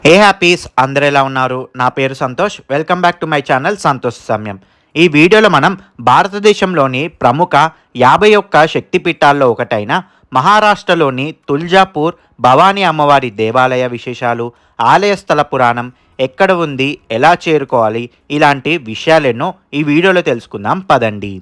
ఏ happies అందరు ఎలా ఉన్నారు? నా పేరు Santosh. Welcome back to my channel Santosh సమయం. ఈ వీడియోలో మనం భారతదేశంలోని ప్రముఖ 51 శక్తిపీఠాల్లో ఒకటైన మహారాష్ట్రలోని తుల్జాపూర్ భవానీ అమ్మవారి దేవాలయ విశేషాలు, ఆలయ స్థల పురాణం, ఎక్కడ ఉంది, ఎలా చేరుకోవాలి, ఇలాంటి విషయాలెన్నో ఈ వీడియోలో తెలుసుకుందాం పదండి.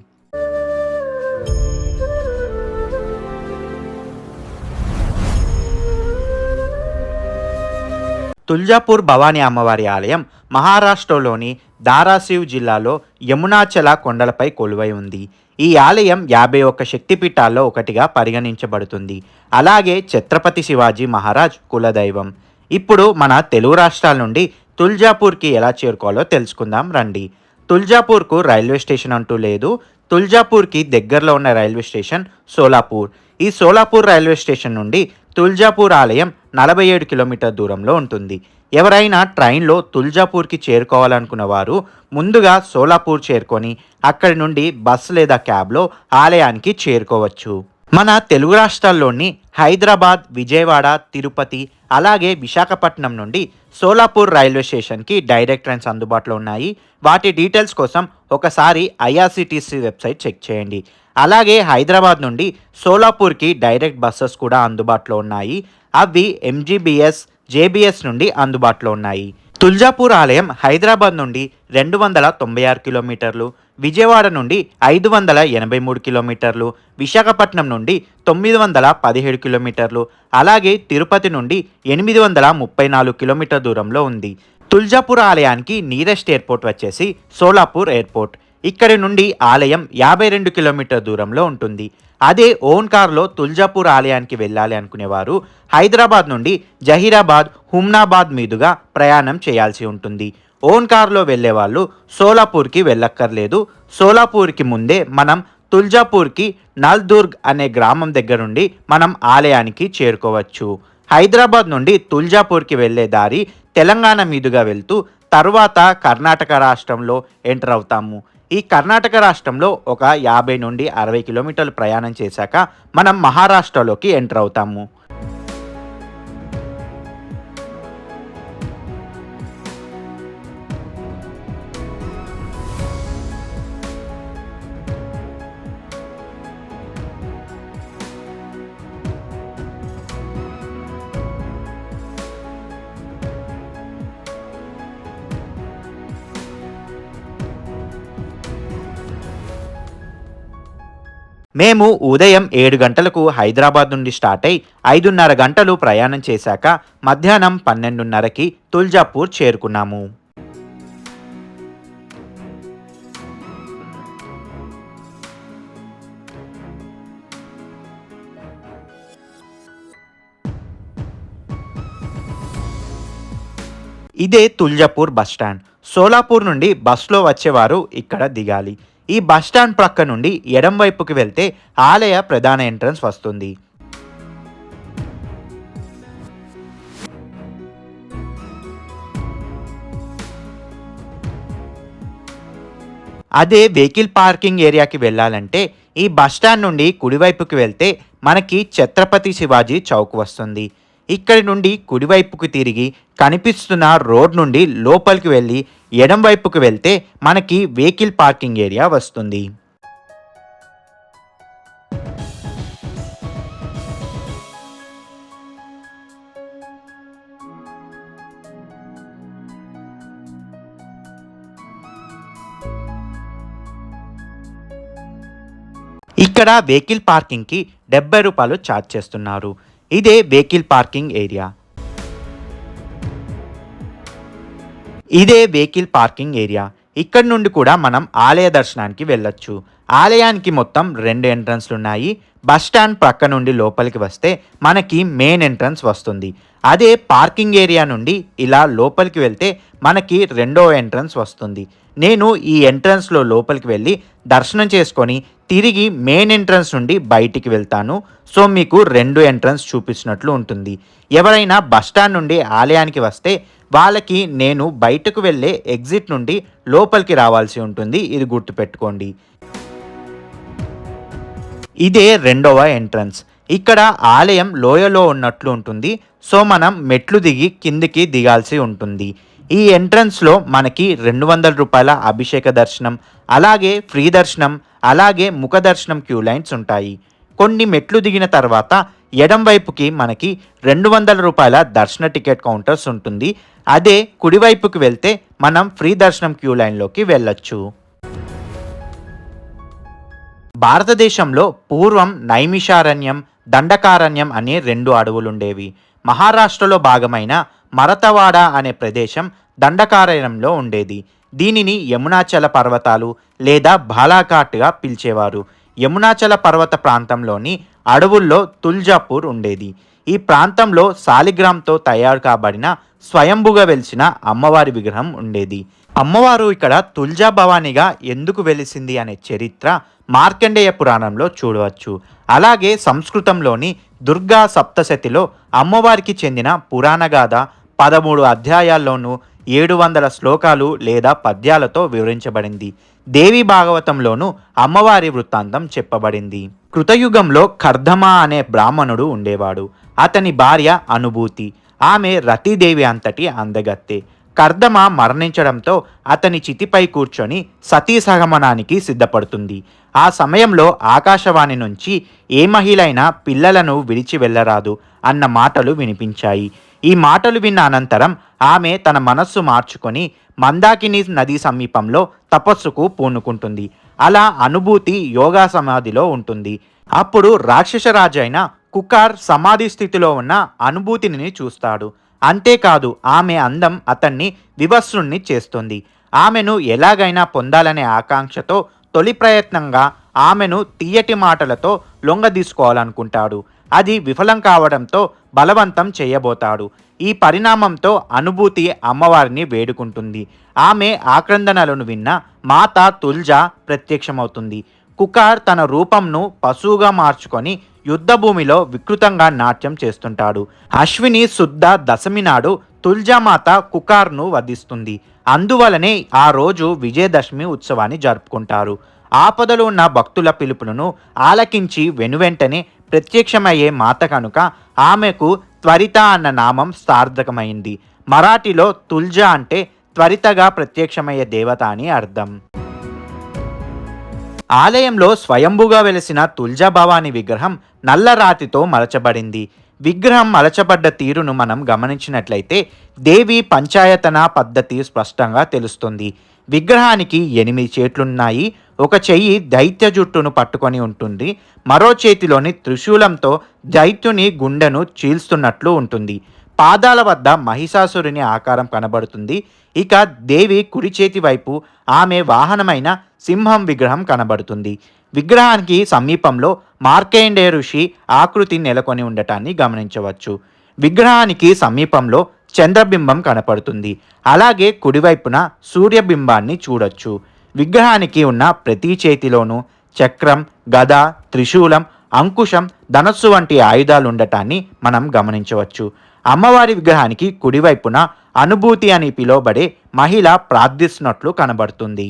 తుల్జాపూర్ భవానీ అమ్మవారి ఆలయం మహారాష్ట్రలోని ధారాసివ్ జిల్లాలో యమునాచల కొండలపై కొలువై ఉంది. ఈ ఆలయం 51 శక్తిపీఠాల్లో ఒకటిగా పరిగణించబడుతుంది. అలాగే ఛత్రపతి శివాజీ మహారాజ్ కులదైవం. ఇప్పుడు మన తెలుగు రాష్ట్రాల నుండి తుల్జాపూర్కి ఎలా చేరుకోవాలో తెలుసుకుందాం రండి. తుల్జాపూర్కు రైల్వే స్టేషన్ అంటూ లేదు. తుల్జాపూర్కి దగ్గరలో ఉన్న రైల్వే స్టేషన్ సోలాపూర్. ఈ సోలాపూర్ రైల్వే స్టేషన్ నుండి తుల్జాపూర్ ఆలయం 47 కిలోమీటర్ దూరంలో ఉంటుంది. ఎవరైనా ట్రైన్లో తుల్జాపూర్కి చేరుకోవాలనుకున్న వారు ముందుగా సోలాపూర్ చేరుకొని అక్కడి నుండి బస్సు లేదా క్యాబ్లో ఆలయానికి చేరుకోవచ్చు. మన తెలుగు రాష్ట్రాల్లోని హైదరాబాద్, విజయవాడ, తిరుపతి, అలాగే విశాఖపట్నం నుండి సోలాపూర్ రైల్వే స్టేషన్కి డైరెక్ట్ ట్రైన్స్ అందుబాటులో ఉన్నాయి. వాటి డీటెయిల్స్ కోసం ఒకసారి ఐఆర్సిటిసి వెబ్సైట్ చెక్ చేయండి. అలాగే హైదరాబాద్ నుండి సోలాపూర్కి డైరెక్ట్ బస్సెస్ కూడా అందుబాటులో ఉన్నాయి. అవి ఎంజీబీఎస్, జేబీఎస్ నుండి అందుబాటులో ఉన్నాయి. తుల్జాపూర్ ఆలయం హైదరాబాద్ నుండి 296 కిలోమీటర్లు, విజయవాడ నుండి 583 కిలోమీటర్లు, విశాఖపట్నం నుండి 917 కిలోమీటర్లు, అలాగే తిరుపతి నుండి 834 కిలోమీటర్ దూరంలో ఉంది. తుల్జాపూర్ ఆలయానికి నియరెస్ట్ ఎయిర్పోర్ట్ వచ్చేసి సోలాపూర్ ఎయిర్పోర్ట్. ఇక్కడి నుండి ఆలయం 52 కిలోమీటర్ దూరంలో ఉంటుంది. అదే ఓన్ కార్లో తుల్జాపూర్ ఆలయానికి వెళ్ళాలి అనుకునేవారు హైదరాబాద్ నుండి జహీరాబాద్, హుమ్నాబాద్ మీదుగా ప్రయాణం చేయాల్సి ఉంటుంది. ఓన్ కార్లో వెళ్ళే వాళ్ళు సోలాపూర్కి వెళ్ళక్కర్లేదు. సోలాపూర్కి ముందే మనం తుల్జాపూర్కి నల్దుర్గ్ అనే గ్రామం దగ్గర నుండి మనం ఆలయానికి చేరుకోవచ్చు. హైదరాబాద్ నుండి తుల్జాపూర్కి వెళ్ళే దారి తెలంగాణ మీదుగా వెళ్తూ తర్వాత కర్ణాటక రాష్ట్రంలో ఎంటర్ అవుతాము. ఈ కర్ణాటక రాష్ట్రంలో ఒక 50 నుండి 60 కిలోమీటర్లు ప్రయాణం చేశాక మనం మహారాష్ట్రలోకి ఎంటర్ అవుతాము. మేము ఉదయం 7 గంటలకు హైదరాబాద్ నుండి స్టార్ట్ అయి 5:30 గంటలు ప్రయాణం చేశాక మధ్యాహ్నం 12:30కి తుల్జాపూర్ చేరుకున్నాము. ఇదే తుల్జాపూర్ బస్టాండ్. సోలాపూర్ నుండి బస్సులో వచ్చేవారు ఇక్కడ దిగాలి. ఈ బస్టాండ్ ప్రక్క నుండి ఎడం వైపుకి వెళ్తే ఆలయ ప్రధాన ఎంట్రన్స్ వస్తుంది. అదే వెహికల్ పార్కింగ్ ఏరియాకి వెళ్ళాలంటే ఈ బస్టాండ్ నుండి కుడివైపుకి వెళ్తే మనకి ఛత్రపతి శివాజీ చౌక్ వస్తుంది. ఇక్కడి నుండి కుడివైపుకు తిరిగి కనిపిస్తున్న రోడ్ నుండి లోపలికి వెళ్ళి ఎడం వైపుకు వెళ్తే మనకి వెహికల్ పార్కింగ్ ఏరియా వస్తుంది. ఇక్కడ వెహికల్ పార్కింగ్కి 70 రూపాయలు ఛార్జ్ చేస్తున్నారు. ఇదే వెహికల్ పార్కింగ్ ఏరియా. ఇక్కడ నుండి కూడా మనం ఆలయ దర్శనానికి వెళ్ళొచ్చు. ఆలయానికి మొత్తం 2 ఎంట్రన్స్లు ఉన్నాయి. బస్ స్టాండ్ ప్రక్క నుండి లోపలికి వస్తే మనకి మెయిన్ ఎంట్రన్స్ వస్తుంది. అదే పార్కింగ్ ఏరియా నుండి ఇలా లోపలికి వెళ్తే మనకి రెండో ఎంట్రన్స్ వస్తుంది. నేను ఈ ఎంట్రన్స్లో లోపలికి వెళ్ళి దర్శనం చేసుకొని తిరిగి మెయిన్ ఎంట్రన్స్ నుండి బయటికి వెళ్తాను. సో మీకు రెండు ఎంట్రన్స్ చూపించినట్లు ఉంటుంది. ఎవరైనా బస్టాండ్ నుండి ఆలయానికి వస్తే వాళ్ళకి నేను బయటకు వెళ్ళే ఎగ్జిట్ నుండి లోపలికి రావాల్సి ఉంటుంది. ఇది గుర్తుపెట్టుకోండి. ఇదే రెండవ ఎంట్రన్స్. ఇక్కడ ఆలయం లోయలో ఉన్నట్లు ఉంటుంది. సో మనం మెట్లు దిగి కిందికి దిగాల్సి ఉంటుంది. ఈ ఎంట్రన్స్లో మనకి 200 రూపాయల అభిషేక దర్శనం, అలాగే ఫ్రీ దర్శనం, అలాగే ముఖ దర్శనం క్యూ లైన్స్ ఉంటాయి. కొన్ని మెట్లు దిగిన తర్వాత ఎడం వైపుకి మనకి 200 రూపాయల దర్శన టికెట్ కౌంటర్స్ ఉంటుంది. అదే కుడివైపుకి వెళ్తే మనం ఫ్రీ దర్శనం క్యూ లైన్లోకి వెళ్ళొచ్చు. భారతదేశంలో పూర్వం నైమిషారణ్యం, దండకారణ్యం అనే రెండు అడవులుండేవి. మహారాష్ట్రలో భాగమైన మరతవాడ అనే ప్రదేశం దండకారణ్యంలో ఉండేది. దీనిని యమునాచల పర్వతాలు లేదా బాలాఘాట్గా పిలిచేవారు. యమునాచల పర్వత ప్రాంతంలోని అడవుల్లో తుల్జాపూర్ ఉండేది. ఈ ప్రాంతంలో శాలిగ్రామ్తో తయారు కాబడిన స్వయంభుగా వెలిసిన అమ్మవారి విగ్రహం ఉండేది. అమ్మవారు ఇక్కడ తుల్జా భవానిగా ఎందుకు వెలిసింది అనే చరిత్ర మార్కండేయ పురాణంలో చూడవచ్చు. అలాగే సంస్కృతంలోని దుర్గా సప్తశతిలో అమ్మవారికి చెందిన పురాణగాథ 13 అధ్యాయాల్లోనూ 700 శ్లోకాలు లేదా పద్యాలతో వివరించబడింది. దేవి భాగవతంలోనూ అమ్మవారి వృత్తాంతం చెప్పబడింది. కృతయుగంలో కర్దమ అనే బ్రాహ్మణుడు ఉండేవాడు. అతని భార్య అనుభూతి. ఆమె రతీదేవి అంతటి అందగత్తె. కర్దమ మరణించడంతో అతని చితిపై కూర్చొని సతీ సహగమనానికి సిద్ధపడుతుంది. ఆ సమయంలో ఆకాశవాణి నుంచి ఏ మహిళైనా పిల్లలను విడిచి వెళ్ళరాదు అన్న మాటలు వినిపించాయి. ఈ మాటలు విన్న అనంతరం ఆమె తన మనస్సు మార్చుకొని మందాకిని నది సమీపంలో తపస్సుకు పూనుకుంటుంది. అలా అనుభూతి యోగా సమాధిలో ఉంటుంది. అప్పుడు రాక్షసరాజు అయిన కుకార్ సమాధి స్థితిలో ఉన్న అనుభూతిని చూస్తాడు. అంతేకాదు ఆమె అందం అతన్ని వివస్త్రుణ్ణి చేస్తుంది. ఆమెను ఎలాగైనా పొందాలనే ఆకాంక్షతో తొలి ప్రయత్నంగా ఆమెను తీయటి మాటలతో లొంగదీసుకోవాలనుకుంటాడు. అది విఫలం కావడంతో బలవంతం చేయబోతాడు. ఈ పరిణామంతో అనుభూతి అమ్మవారిని వేడుకుంటుంది. ఆమె ఆక్రందనలను విన్న మాత తుల్జా ప్రత్యక్షమవుతుంది. కుకార్ తన రూపంను పశువుగా మార్చుకొని యుద్ధభూమిలో వికృతంగా నాట్యం చేస్తుంటాడు. అశ్విని శుద్ధ దశమి నాడు తుల్జామాత కుకార్ను వధిస్తుంది. అందువలనే ఆ రోజు విజయదశమి ఉత్సవాన్ని జరుపుకుంటారు. ఆపదలో ఉన్న భక్తుల పిలుపులను ఆలకించి వెనువెంటనే ప్రత్యక్షమయ్యే మాత కనుక ఆమెకు త్వరిత అన్న నామం సార్థకమైంది. మరాఠీలో తుల్జా అంటే త్వరితగా ప్రత్యక్షమయ్యే దేవత అని అర్థం. ఆలయంలో స్వయంభుగా వెలిసిన తుల్జా భవాని విగ్రహం నల్ల రాతితో మలచబడింది. విగ్రహం మలచబడ్డ తీరును మనం గమనించినట్లయితే దేవి పంచాయతన పద్ధతి స్పష్టంగా తెలుస్తుంది. విగ్రహానికి 8 చేతులున్నాయి. ఒక చెయ్యి దైత్య జుట్టును పట్టుకొని ఉంటుంది. మరో చేతిలోని త్రిశూలంతో దైత్యుని గుండెను చీల్స్తున్నట్లు ఉంటుంది. పాదాల వద్ద మహిషాసురుని ఆకారం కనబడుతుంది. ఇక దేవి కుడి చేతి వైపు ఆమె వాహనమైన సింహం విగ్రహం కనబడుతుంది. విగ్రహానికి సమీపంలో మార్కండేయ ఋషి ఆకృతి నెలకొని ఉండటాన్ని గమనించవచ్చు. విగ్రహానికి సమీపంలో చంద్రబింబం కనపడుతుంది. అలాగే కుడివైపున సూర్యబింబాన్ని చూడొచ్చు. విగ్రహానికి ఉన్న ప్రతి చేతిలోనూ చక్రం, గద, త్రిశూలం, అంకుశం, ధనస్సు వంటి ఆయుధాలు ఉండటాన్ని మనం గమనించవచ్చు. అమ్మవారి విగ్రహానికి కుడివైపున అనుభూతి అని పిలువబడే మహిళ ప్రార్థిస్తున్నట్లు కనబడుతుంది.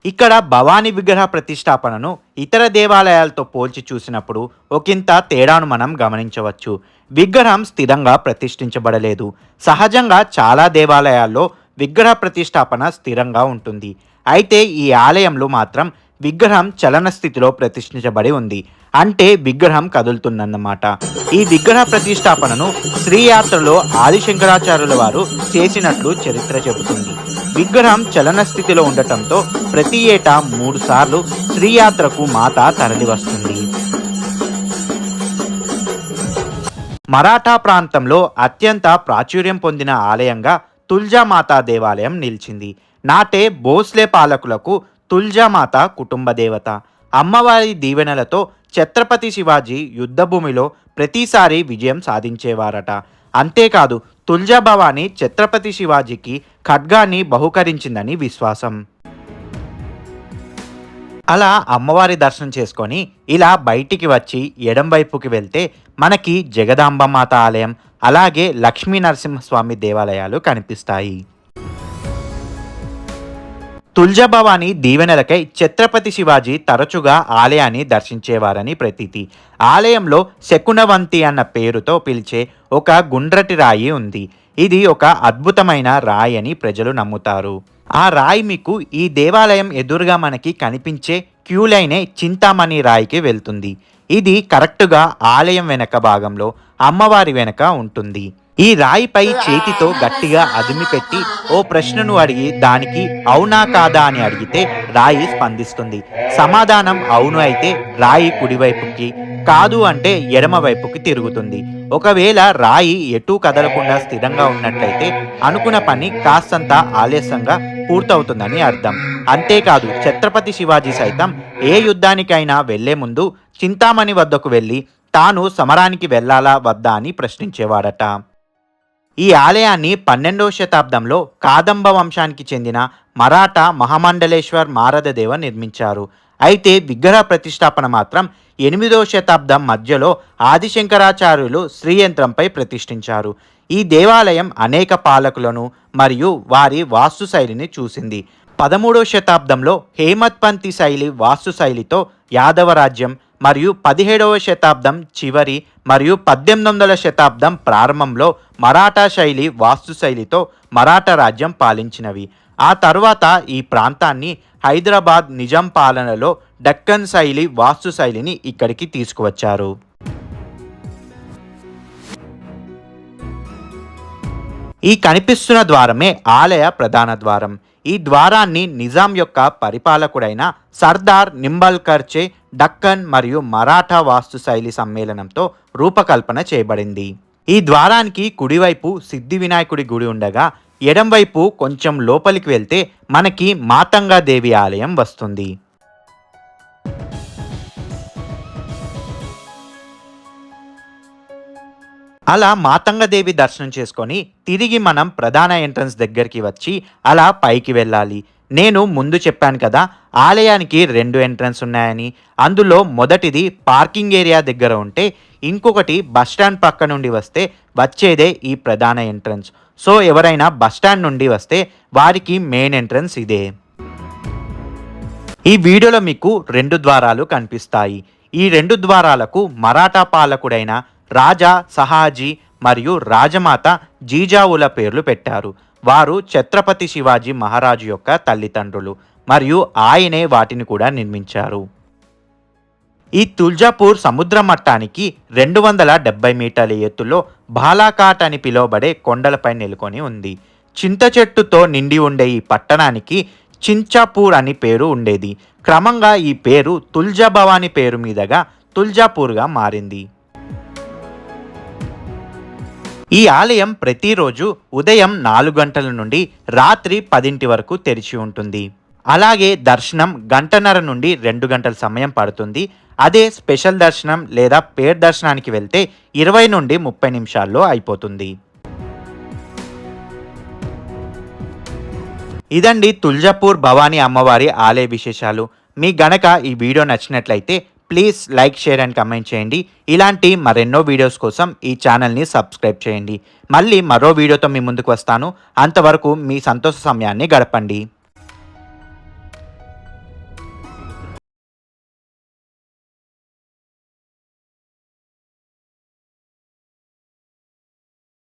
ఇక్కడ భవానీ విగ్రహ ప్రతిష్టాపనను ఇతర దేవాలయాలతో పోల్చి చూసినప్పుడు ఒకంత తేడాను మనం గమనించవచ్చు. విగ్రహం స్థిరంగా ప్రతిష్ఠించబడలేదు. సహజంగా చాలా దేవాలయాల్లో విగ్రహ ప్రతిష్టాపన స్థిరంగా ఉంటుంది. అయితే ఈ ఆలయంలో మాత్రం విగ్రహం చలన స్థితిలో ప్రతిష్ఠించబడి ఉంది. అంటే విగ్రహం కదులుతుందన్నమాట. ఈ విగ్రహ ప్రతిష్టాపనను శ్రీయాత్రలో ఆదిశంకరాచార్యుల వారు చేసినట్లు చరిత్ర చెబుతుంది. విగ్రహం చలన స్థితిలో ఉండటంతో ప్రతి ఏటా 3 సార్లు శ్రీయాత్రకు మాత తరలివస్తుంది. మరాఠా ప్రాంతంలో అత్యంత ప్రాచుర్యం పొందిన ఆలయంగా తుల్జామాత దేవాలయం నిలిచింది. నాటే భోస్లే పాలకులకు తుల్జామాత కుటుంబ దేవత. అమ్మవారి దీవెనలతో ఛత్రపతి శివాజీ యుద్ధభూమిలో ప్రతిసారి విజయం సాధించేవారట. అంతేకాదు తుల్జా భవాని ఛత్రపతి శివాజీకి ఖడ్గాన్ని బహుకరించిందని విశ్వాసం. అలా అమ్మవారి దర్శనం చేసుకొని ఇలా బయటికి వచ్చి ఎడం వైపుకి వెళ్తే మనకి జగదాంబమాత ఆలయం, అలాగే లక్ష్మీ నరసింహస్వామి దేవాలయాలు కనిపిస్తాయి. తుల్జా భవాని దీవెనలకై ఛత్రపతి శివాజీ తరచుగా ఆలయాన్ని దర్శించేవారని ప్రతీతి. ఆలయంలో శకునవంతి అన్న పేరుతో పిలిచే ఒక గుండ్రటి రాయి ఉంది. ఇది ఒక అద్భుతమైన రాయి అని ప్రజలు నమ్ముతారు. ఆ రాయి మీకు ఈ దేవాలయం ఎదురుగా మనకి కనిపించే క్యూలైనే చింతామణి రాయికి వెళ్తుంది. ఇది కరెక్టుగా ఆలయం వెనక భాగంలో అమ్మవారి వెనక ఉంటుంది. ఈ రాయిపై చేతితో గట్టిగా అదిమి పెట్టి ఓ ప్రశ్నను అడిగి దానికి అవునా కాదా అని అడిగితే రాయి స్పందిస్తుంది. సమాధానం అవును అయితే రాయి కుడివైపుకి, కాదు అంటే ఎడమ వైపుకి తిరుగుతుంది. ఒకవేళ రాయి ఎటూ కదలకుండా స్థిరంగా ఉన్నట్లయితే అనుకున్న పని కాస్తంత ఆలస్యంగా పూర్తవుతుందని అర్థం. అంతేకాదు ఛత్రపతి శివాజీ సైతం ఏ యుద్ధానికైనా వెళ్లే ముందు చింతామణి వద్దకు వెళ్ళి తాను సమరానికి వెళ్ళాలా వద్దా అని ప్రశ్నించేవాడట. ఈ ఆలయాన్ని 12వ శతాబ్దంలో కాదంబ వంశానికి చెందిన మరాఠా మహామండలేశ్వర్ మారదదేవ నిర్మించారు. అయితే విగ్రహ ప్రతిష్టాపన మాత్రం 8వ శతాబ్దం మధ్యలో ఆదిశంకరాచార్యులు శ్రీయంత్రంపై ప్రతిష్ఠించారు. ఈ దేవాలయం అనేక పాలకులను మరియు వారి వాస్తుశైలిని చూసింది. 13వ శతాబ్దంలో హేమత్పంతి శైలి వాస్తుశైలితో యాదవ రాజ్యం మరియు 17వ శతాబ్దం చివరి మరియు 1800వ శతాబ్దం ప్రారంభంలో మరాఠా శైలి వాస్తుశైలితో మరాఠా రాజ్యం పాలించినవి. ఆ తరువాత ఈ ప్రాంతాన్ని హైదరాబాద్ నిజాం పాలనలో డక్కన్ శైలి వాస్తుశైలిని ఇక్కడికి తీసుకువచ్చారు. ఈ కనిపిస్తున్న ద్వారమే ఆలయ ప్రధాన ద్వారం. ఈ ద్వారాన్ని నిజాం యొక్క పరిపాలకుడైన సర్దార్ నింబల్కర్చే డక్కన్ మరియు మరాఠా వాస్తుశైలి సమ్మేళనంతో రూపకల్పన చేయబడింది. ఈ ద్వారానికి కుడివైపు సిద్ధి వినాయకుడి గుడి ఉండగా ఎడంవైపు కొంచెం లోపలికి వెళ్తే మనకి మాతంగాదేవి ఆలయం వస్తుంది. అలా మాతంగదేవి దర్శనం చేసుకొని తిరిగి మనం ప్రధాన ఎంట్రన్స్ దగ్గరికి వచ్చి అలా పైకి వెళ్ళాలి. నేను ముందు చెప్పాను కదా ఆలయానికి 2 ఎంట్రన్స్ ఉన్నాయని. అందులో మొదటిది పార్కింగ్ ఏరియా దగ్గర ఉంటే ఇంకొకటి బస్టాండ్ పక్క నుండి వస్తే వచ్చేదే ఈ ప్రధాన ఎంట్రన్స్. సో ఎవరైనా బస్టాండ్ నుండి వస్తే వారికి మెయిన్ ఎంట్రన్స్ ఇదే. ఈ వీడియోలో మీకు 2 ద్వారాలు కనిపిస్తాయి. ఈ 2 ద్వారాలకు మరాఠా పాలకుడైన రాజా సహాజీ మరియు రాజమాత జీజావుల పేర్లు పెట్టారు. వారు ఛత్రపతి శివాజీ మహారాజు యొక్క తల్లిదండ్రులు మరియు ఆయనే వాటిని కూడా నిర్మించారు. ఈ తుల్జాపూర్ సముద్ర మట్టానికి 270 మీటర్ల ఎత్తులో బాలాకాట్ అని పిలువబడే కొండలపై నెలకొని ఉంది. చింత చెట్టుతో నిండి ఉండే ఈ పట్టణానికి చించాపూర్ అని పేరు ఉండేది. క్రమంగా ఈ పేరు తుల్జా భవాని పేరు మీదుగా తుల్జాపూర్గా మారింది. ఈ ఆలయం ప్రతిరోజు ఉదయం 4 గంటల నుండి రాత్రి 10 వరకు తెరిచి ఉంటుంది. అలాగే దర్శనం 1.5 నుండి 2 గంటల సమయం పడుతుంది. అదే స్పెషల్ దర్శనం లేదా పేర్ దర్శనానికి వెళ్తే 20 నుండి 30 నిమిషాల్లో అయిపోతుంది. ఇదండి తుల్జాపూర్ భవానీ అమ్మవారి ఆలయ విశేషాలు. మీ గనక ఈ వీడియో నచ్చినట్లయితే please like, share and comment చేయండి. ఇలాంటి మరెన్నో వీడియోస్ కోసం ఈ ఛానల్ని సబ్స్క్రైబ్ చేయండి. మళ్ళీ మరో వీడియోతో మీ ముందుకు వస్తాను. అంతవరకు మీ సంతోష సమయాన్ని గడపండి.